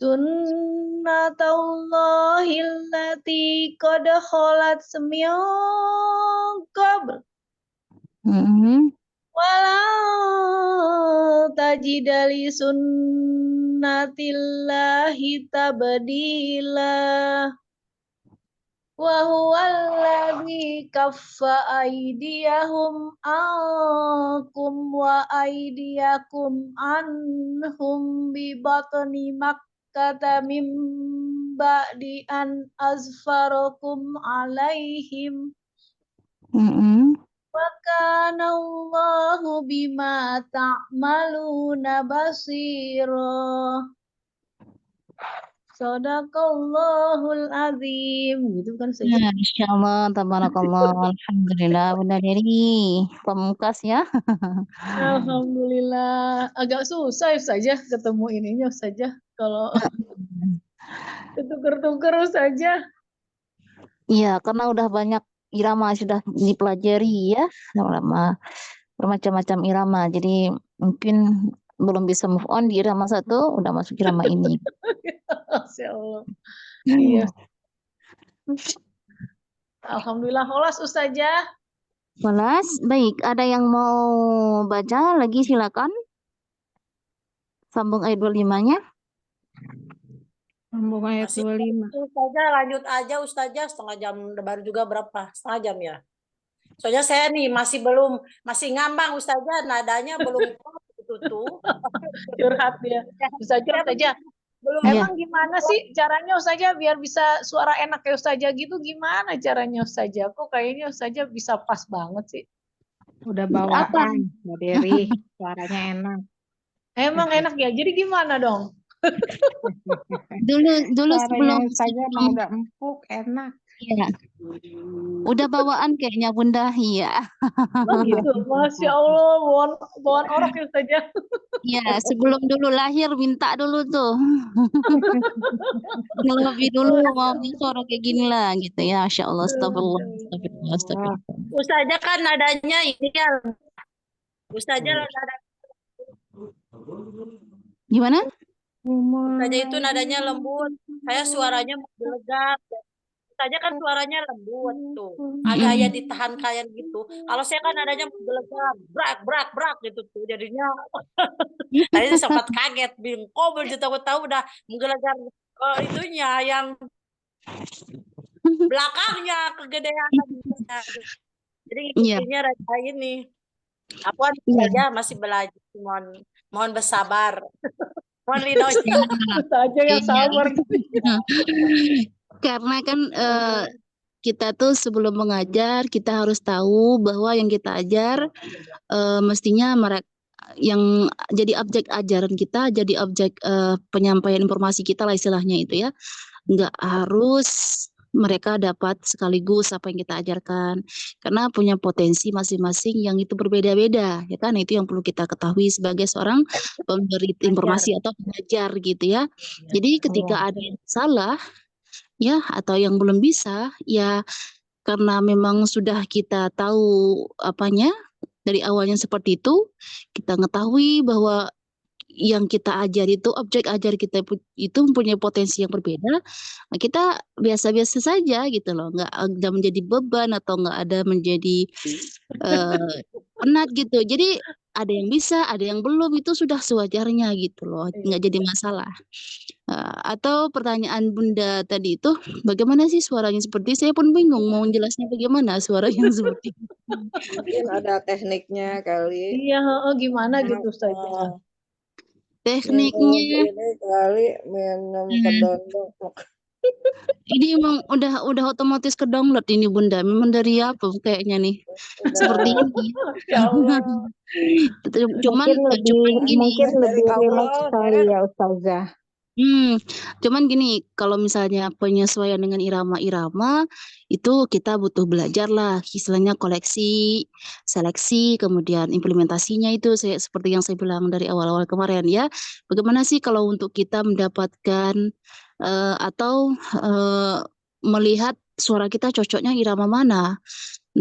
Sunnatullahi allati qad khalat min qabl Mm-mm. walau tajidali sunnatillahi tabdila wa huwallazi kaffa aydiyahum ankum wa aydiyakum anhum bi batni makkata mim ba'di an azfarakum alaihim Mm-mm. wa kana Allahu bima ta'maluna basira. Sadaqallahul azim. Gitu kan saja. Ya, Insya Allah, tabarakallah, alhamdulillah, Bunda Dery, pamungkas ya. Alhamdulillah. Agak susah saja ketemu ininya saja. Kalau ketuker-tuker saja. Iya, karena udah banyak irama sudah dipelajari ya, sama bermacam-macam irama. Jadi mungkin belum bisa move on di irama satu, udah masuk irama ini. Masya Allah. Iya. Alhamdulillah kholas Ustazah. Kelas, baik. Ada yang mau baca lagi silakan. Sambung ayat 25-nya. Sambung ayat Masih 25. Ustazah lanjut aja Ustazah, setengah jam baru juga berapa? Setengah jam ya. Soalnya saya nih masih ngambang Ustazah, nadanya belum itu tuh. Curhat dia. Ustazah. Belum Iya. Emang gimana sih caranya Ustazah biar bisa suara enak kayak Ustazah gitu? Gimana caranya Ustazah? Kok kayaknya Ustazah bisa pas banget sih. Udah Apa? bawaan, Mbak Dery. Suaranya enak. Emang enak ya? Jadi gimana dong? Dulu Suaranya sebelum saja emang udah empuk, enak. iya. Udah bawaan kayaknya Bunda, iya. Oh gitu. Masya Allah. Bawaan orok ya Ustazah. Iya, sebelum dulu lahir minta dulu tuh. Lebih dulu mau suara kayak gini lah gitu ya. Masya Allah, astagfirullah, astagfirullah, astagfirullah. Ustazah kan nadanya ini ya. Ustazah nada Gimana? Ustazah itu nadanya lembut. Saya suaranya menggelegar. Ustazah kan suaranya lembut tuh. Agak ditahan kayak gitu. Kalau saya kan nadanya menggelegar, brak gitu tuh. Jadinya tadi sempat kaget, bingung. Tahu-tahu udah menggelegar itunya yang belakangnya kegedean. Jadi intinya rada ini. Aku saja masih belajar. Mohon bersabar. Mohon linonya. Ustazah yang sabar. Karena kan kita tuh sebelum mengajar kita harus tahu bahwa yang kita ajar mestinya mereka yang jadi objek ajaran kita, jadi objek penyampaian informasi kita lah istilahnya itu ya. Nggak harus mereka dapat sekaligus apa yang kita ajarkan, karena punya potensi masing-masing yang itu berbeda-beda ya kan. Itu yang perlu kita ketahui sebagai seorang pemberi informasi atau pengajar gitu ya. Jadi ketika ada yang salah ya atau yang belum bisa ya, karena memang sudah kita tahu apanya dari awalnya seperti itu, kita mengetahui bahwa yang kita ajar itu objek ajar kita itu mempunyai potensi yang berbeda, nah kita biasa-biasa saja gitu loh, nggak ada menjadi beban atau nggak ada menjadi penat gitu. Jadi ada yang bisa, ada yang belum, itu sudah sewajarnya gitu loh, nggak jadi masalah. Atau pertanyaan Bunda tadi itu, bagaimana sih suaranya seperti, saya pun bingung mau jelasnya bagaimana suaranya seperti itu. Mungkin ada tekniknya kali. Iya, gimana gitu Ustazah. Tekniknya Ini kali minum kedondong. Ini emang udah otomatis ke download ini Bunda. Memang dari apa kayaknya nih. Seperti ini. Ya Allah. Cuman gini. Mungkin lebih relax Allah, sekali ya Ustazah. Cuman gini, kalau misalnya penyesuaian dengan irama-irama itu kita butuh belajar lah, istilahnya koleksi, seleksi, kemudian implementasinya itu seperti yang saya bilang dari awal-awal kemarin ya. Bagaimana sih kalau untuk kita mendapatkan atau melihat suara kita cocoknya irama mana?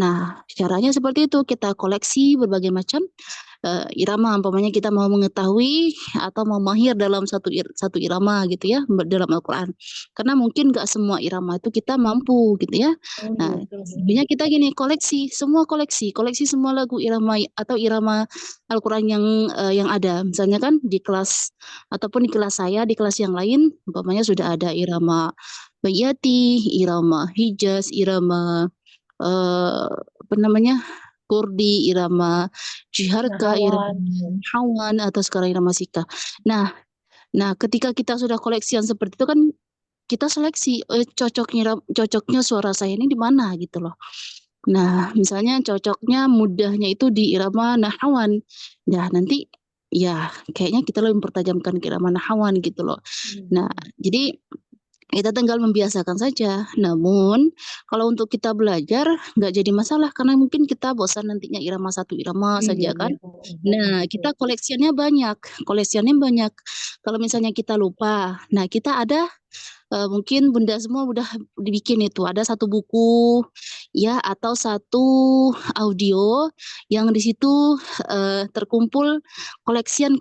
Nah, caranya seperti itu, kita koleksi berbagai macam irama, umpamanya kita mau mengetahui atau mau mahir dalam satu irama gitu ya dalam Al-Quran. Karena mungkin nggak semua irama itu kita mampu gitu ya. Nah, sebenarnya kita gini koleksi semua lagu irama atau irama Al-Quran yang ada. Misalnya kan di kelas ataupun di kelas saya, di kelas yang lain, umpamanya sudah ada irama Bayati, irama Hijaz, irama apa namanya Kurdi, irama Jiharka, irama Hawan atau sekarang irama Sika. Nah, ketika kita sudah koleksian seperti itu kan kita seleksi cocoknya suara saya ini di mana gitu loh. Nah, misalnya cocoknya mudahnya itu di irama Nahawan. Nah, nanti ya kayaknya kita lebih mempertajamkan ke irama Nahawan gitu loh. Nah, jadi kita tinggal membiasakan saja. Namun, kalau untuk kita belajar nggak jadi masalah karena mungkin kita bosan nantinya irama satu irama saja kan. Nah, kita koleksiannya banyak. Kalau misalnya kita lupa, nah kita ada mungkin Bunda semua udah dibikin itu ada satu buku ya atau satu audio yang di situ terkumpul koleksian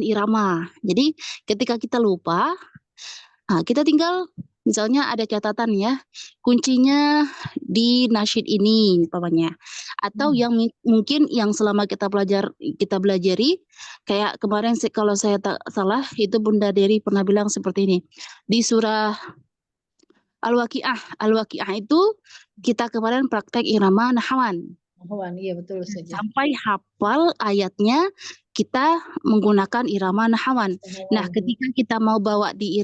irama. Jadi ketika kita lupa, kita tinggal misalnya ada catatan ya, kuncinya di nasyid ini umpamanya. Atau yang mungkin yang selama kita pelajari kayak kemarin kalau saya tak salah itu Bunda Dery pernah bilang seperti ini. Di surah Al-Waqi'ah itu kita kemarin praktek irama Nahawan. Iya betul saja. Sampai hafal ayatnya kita menggunakan irama Nahawan. Nah, ketika kita mau bawa di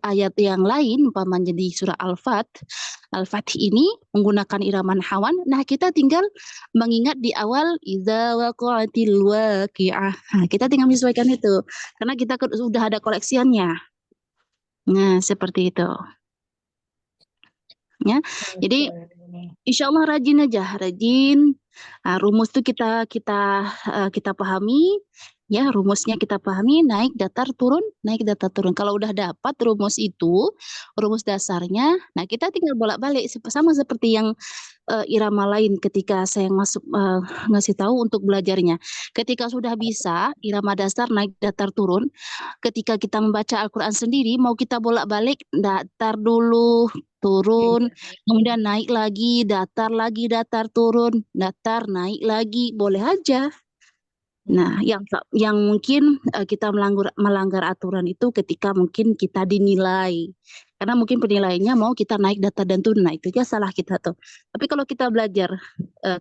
ayat yang lain, umpamanya di surah Al-Fath ini menggunakan irama Nahawan, nah kita tinggal mengingat di awal idza waqa'atil waqi'ah. Nah, kita tinggal menyesuaikan itu karena kita sudah ada koleksiannya. Nah, seperti itu. Ya. Jadi insya Allah rajin aja, rajin. Rumus itu kita pahami, ya rumusnya kita pahami, naik datar turun. Kalau udah dapat rumus dasarnya, nah kita tinggal bolak-balik sama seperti yang irama lain ketika saya ngasih tahu untuk belajarnya. Ketika sudah bisa irama dasar naik datar turun, ketika kita membaca Al-Quran sendiri, mau kita bolak-balik datar dulu turun, kemudian naik lagi, datar turun, datar naik lagi, boleh aja. Nah, yang mungkin kita melanggar aturan itu ketika mungkin kita dinilai. Karena mungkin penilaiannya mau kita naik data dan turun, nah itu aja salah kita tuh. Tapi kalau kita belajar,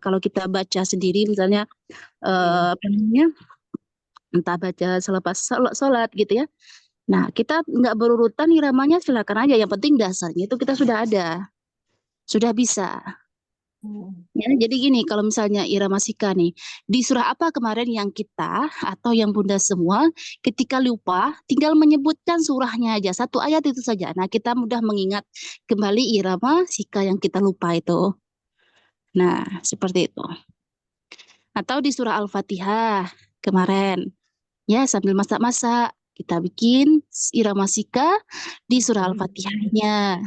kalau kita baca sendiri misalnya, apa namanya, entah baca selepas sholat gitu ya. Nah, kita nggak berurutan iramanya silakan aja. Yang penting dasarnya itu kita sudah ada, sudah bisa. Ya, jadi gini, kalau misalnya irama Sika nih, di surah apa kemarin yang kita atau yang Bunda semua ketika lupa tinggal menyebutkan surahnya aja, satu ayat itu saja. Nah, kita mudah mengingat kembali irama Sika yang kita lupa itu. Nah, seperti itu. Atau di surah Al-Fatihah kemarin, ya sambil masak-masak kita bikin irama Sika di surah Al-Fatihahnya.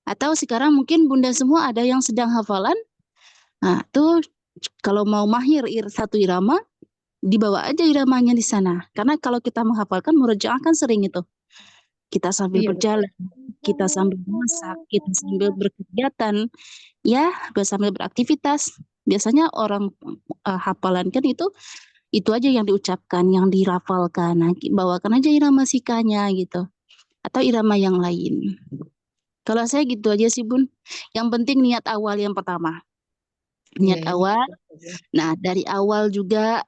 Atau sekarang mungkin Bunda semua ada yang sedang hafalan. Nah, tuh kalau mau mahir satu irama, dibawa aja iramanya di sana. Karena kalau kita menghafalkan, murojaah kan sering itu. Kita sambil berjalan, kita sambil masak, kita sambil berkegiatan, ya, sambil beraktivitas. Biasanya orang hafalan kan itu aja yang diucapkan, yang dirafalkan. Nah, bawakan aja irama Sikanya gitu. Atau irama yang lain. Kalau saya gitu aja sih Bun. Yang penting niat awal yang pertama. Niat awal. Nah, dari awal juga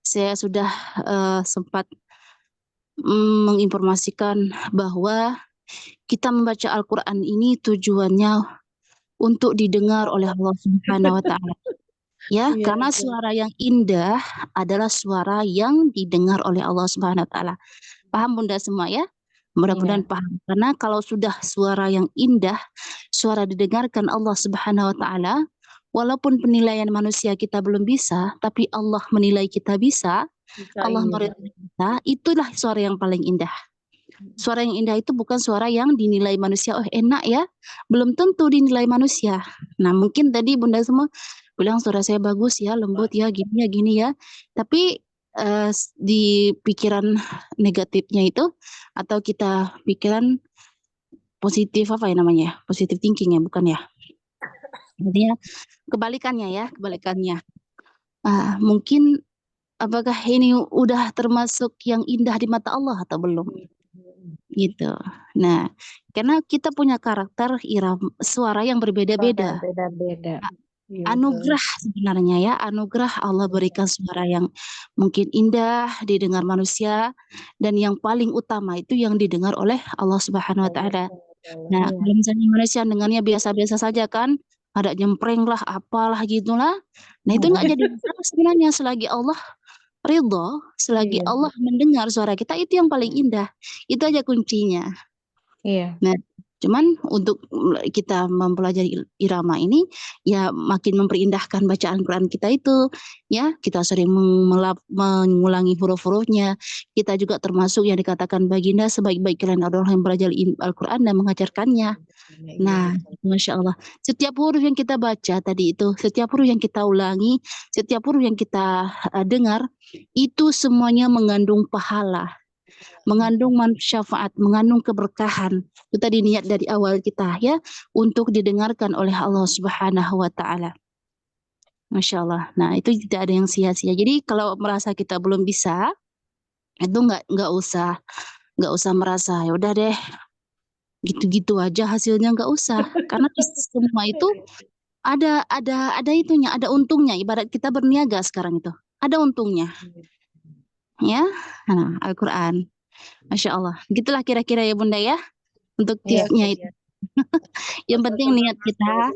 saya sudah sempat menginformasikan bahwa Kita membaca Al-Quran ini tujuannya untuk didengar oleh Allah Subhanahu wa Ta'ala. Ya, Iya, karena betul. suara yang indah adalah suara yang didengar oleh Allah Subhanahu wa Ta'ala. Paham Bunda semua ya? Mudah-mudahan Iya. paham. Karena kalau sudah suara yang indah, suara didengarkan Allah Subhanahu wa Ta'ala, walaupun penilaian manusia kita belum bisa, tapi Allah menilai kita bisa, Bisa, Allah iya. meridhai kita, itulah suara yang paling indah. Suara yang indah itu bukan suara yang dinilai manusia, oh enak ya, belum tentu dinilai manusia. Nah mungkin tadi Bunda semua bilang suara saya bagus ya, lembut ya, gini ya. Tapi di pikiran negatifnya itu, atau kita pikiran positif apa ya namanya, positif thinking ya, bukan ya. Artinya kebalikannya. Mungkin apakah ini udah termasuk yang indah di mata Allah atau belum? Gitu. Nah, karena kita punya karakter suara yang berbeda-beda. Beda-beda. Iya, betul. Anugerah sebenarnya ya, anugerah Allah berikan suara yang mungkin indah didengar manusia, dan yang paling utama itu yang didengar oleh Allah Subhanahu wa Ta'ala. Nah, Iya. kalau misalnya manusia dengarnya biasa-biasa saja kan, ada nyempreng lah, apalah gitulah. Nah, itu nggak jadi masalah sebenarnya selagi Allah ridho, selagi Iya. Allah mendengar suara kita, itu yang paling indah. Itu aja kuncinya. Iya. Nah, cuman untuk kita mempelajari irama ini, ya makin memperindahkan bacaan Quran kita itu, ya kita sering mengulangi huruf-hurufnya. Kita juga termasuk yang dikatakan baginda sebaik-baik kalian adalah yang mempelajari Al-Quran dan mengajarkannya. Nah, Masya Allah, setiap huruf yang kita baca tadi itu, setiap huruf yang kita ulangi, setiap huruf yang kita dengar, itu semuanya mengandung pahala, mengandung syafaat, mengandung keberkahan. Itu tadi niat dari awal kita ya, untuk didengarkan oleh Allah Subhanahu wa Ta'ala. Masya Allah. Nah, itu tidak ada yang sia-sia. Jadi kalau merasa kita belum bisa, itu nggak usah merasa ya udah deh gitu-gitu aja hasilnya, nggak usah. Karena semua itu ada itunya, ada untungnya. Ibarat kita berniaga sekarang itu, ada untungnya. Ya, nah, Al-Quran. Masya Allah. Gitulah kira-kira ya Bunda ya, untuk tipsnya itu. Yang penting niat kita,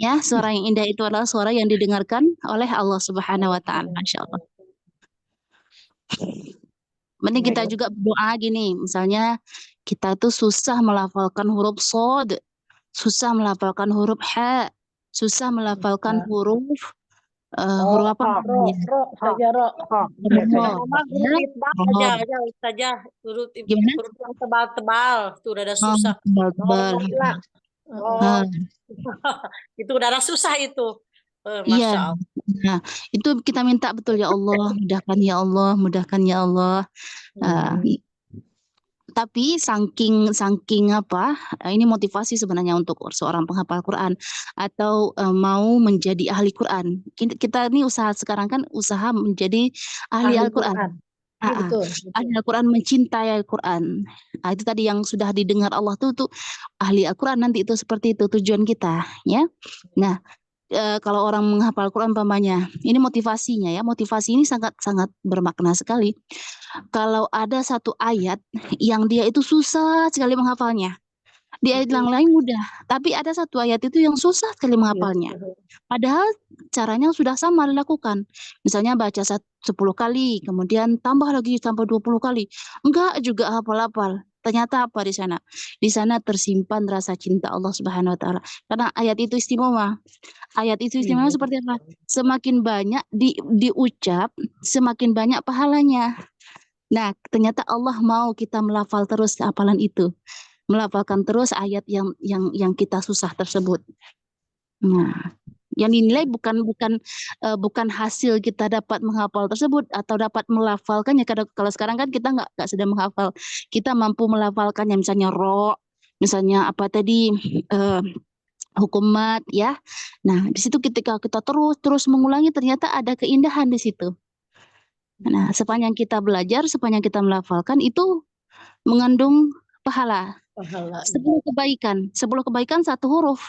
ya suara yang indah itu adalah suara yang didengarkan oleh Allah Subhanahu wa Ta'ala. Masya Allah. Penting kita juga berdoa gini, misalnya kita tuh susah melafalkan huruf sod, susah melafalkan huruf ha, susah melafalkan huruf huruf apa namanya? Ro saja ro. Mama huruf aja saja, huruf yang tebal-tebal, tuh udah susah. Tebal-tebal. Itu udah susah itu. Iya. Nah, itu kita minta betul ya Allah, mudahkan ya Allah, mudahkan ya Allah. Tapi saking apa, ini motivasi sebenarnya untuk seorang penghafal Quran atau mau menjadi ahli Quran. Kita ini usaha sekarang kan usaha menjadi ahli Al-Quran. Betul. Ahli Al-Quran, mencintai Al-Quran. Itu tadi yang sudah didengar Allah tuh ahli Al-Quran nanti itu seperti itu tujuan kita, ya. Nah, kalau orang menghafal Quran umpamanya, ini motivasinya ya, motivasi ini sangat bermakna sekali. Kalau ada satu ayat yang dia itu susah sekali menghafalnya, di ayat yang lain mudah, tapi ada satu ayat itu yang susah sekali menghafalnya. Padahal caranya sudah sama dilakukan. Misalnya baca 10 kali, kemudian tambah lagi sampai 20 kali. Enggak juga hafal-hafal. Ternyata apa di sana? Di sana tersimpan rasa cinta Allah Subhanahu wa Ta'ala. Karena ayat itu istimewa. Ayat itu istimewa seperti apa? Semakin banyak diucap, semakin banyak pahalanya. Nah, ternyata Allah mau kita melafal terus hafalan itu. Melafalkan terus ayat yang kita susah tersebut. Nah, yang dinilai bukan hasil kita dapat menghafal tersebut atau dapat melafalkannya. Kalau sekarang kan kita nggak sedang menghafal, kita mampu melafalkannya, misalnya ro, misalnya apa tadi hukumat ya. Nah, di situ ketika kita terus mengulangi, ternyata ada keindahan di situ. Nah, sepanjang kita belajar, sepanjang kita melafalkan, itu mengandung pahala. 10 kebaikan 1 huruf.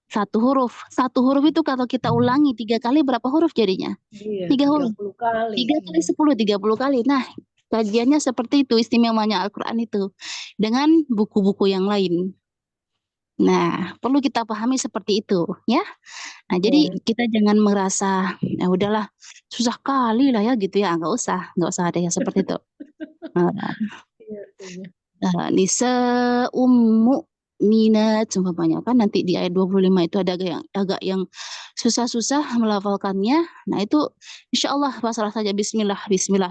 1 huruf itu kalau kita ulangi 3 kali berapa huruf jadinya? 3 huruf. 30 kali. 3 kali 10, 30 kali. Nah, kajiannya seperti itu, istimewanya Al-Quran itu dengan buku-buku yang lain. Nah, perlu kita pahami seperti itu, ya. Nah, jadi kita jangan merasa ya udahlah susah kali lah ya gitu ya, nggak usah ada yang seperti itu. Nisa minat umpamanya kan nanti di ayat 25 itu ada agak yang susah-susah melafalkannya. Nah, itu insyaallah pasrah saja bismillah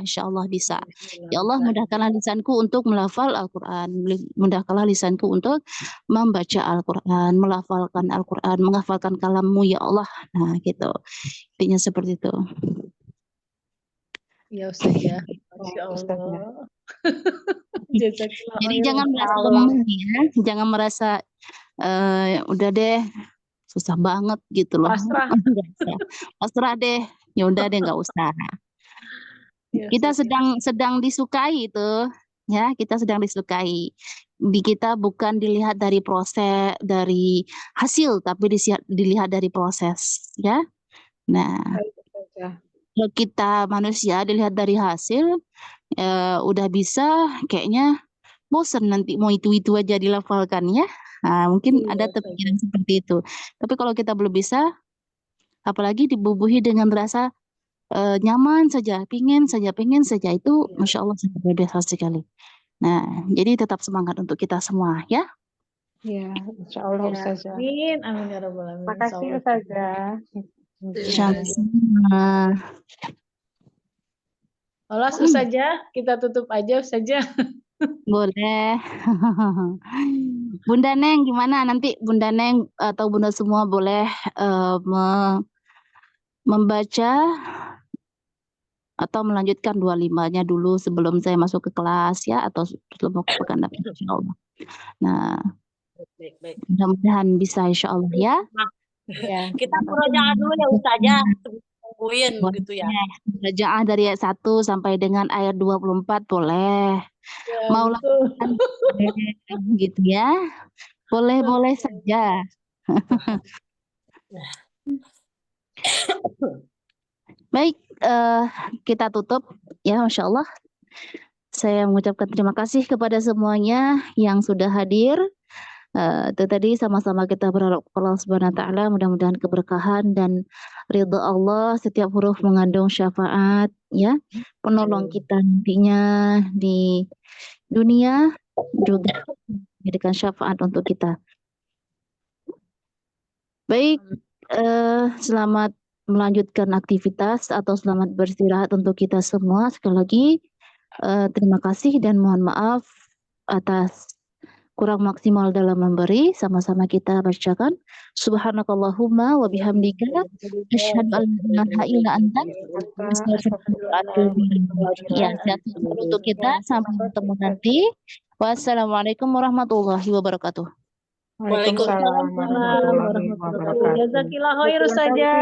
insyaallah bisa. Ya Allah, mudahkanlah lisanku untuk melafal Al-Qur'an, mudahkanlah lisanku untuk membaca Al-Qur'an, melafalkan Al-Qur'an, menghafalkan kalammu ya Allah. Nah, gitu. Intinya seperti itu. Ya Ustazah, Masya Allah. Jadi jangan merasa lemah ya, jangan merasa udah deh susah banget gitu loh. Pasrah deh, ya udah deh nggak usah. Kita sedang disukai itu, ya kita sedang disukai. Di kita bukan dilihat dari proses, dari hasil, tapi dilihat dari proses, ya. Nah, kalau kita manusia dilihat dari hasil, udah bisa, kayaknya bosan nanti mau itu aja dilafalkan ya. Nah, mungkin ada pikiran seperti itu. Tapi kalau kita belum bisa, apalagi dibubuhi dengan rasa nyaman saja, pengen saja itu, masya Allah sangat luar biasa sekali. Nah, jadi tetap semangat untuk kita semua ya. Ya, insya Allah Ustazah. Amin, amin ya rabbal alamin. Makasih Ustazah. Sama-sama. Olas Ustazah, kita tutup aja Ustazah. Boleh. Bunda Neng gimana nanti Bunda Neng atau Bunda semua boleh membaca atau melanjutkan 25-nya dulu sebelum saya masuk ke kelas ya, atau sebelum ke pekan depan insyaallah. Nah, baik. Mudah-mudahan bisa insyaallah ya. Ya. Kita murojaah dulu ya Ustazah, tungguin gitu ya. Murojaah dari ayat 1 sampai dengan ayat 24 boleh. Ya, mau lakukan gitu ya. Boleh saja. Baik, kita tutup ya, Masya Allah. Saya mengucapkan terima kasih kepada semuanya yang sudah hadir. Itu tadi sama-sama kita berharap Allah Subhanahu wa taala mudah-mudahan keberkahan dan ridha Allah, setiap huruf mengandung syafaat ya, penolong kita nantinya di dunia juga menjadikan syafaat untuk kita. Baik, selamat melanjutkan aktivitas atau selamat beristirahat untuk kita semua. Sekali lagi terima kasih dan mohon maaf atas kurang maksimal dalam memberi. Sama-sama kita bacakan subhanakallahumma wa bihamdika asyhadu an la ilaha illa anta astaghfiruka wa atubu ilaik. Ya, sehat untuk kita sampai bertemu nanti. Wassalamualaikum warahmatullahi wabarakatuh. Waalaikumsalam warahmatullahi wabarakatuh. Jazakillah khair Ustazah.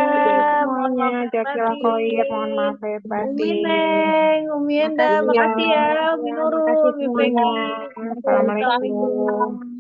Semuanya, jazakillah khair. Mohon maaf lahir batin. Umi Neng, Umi Enda, makasih ya. Umi Nurul, Umi Peggy. Assalamualaikum.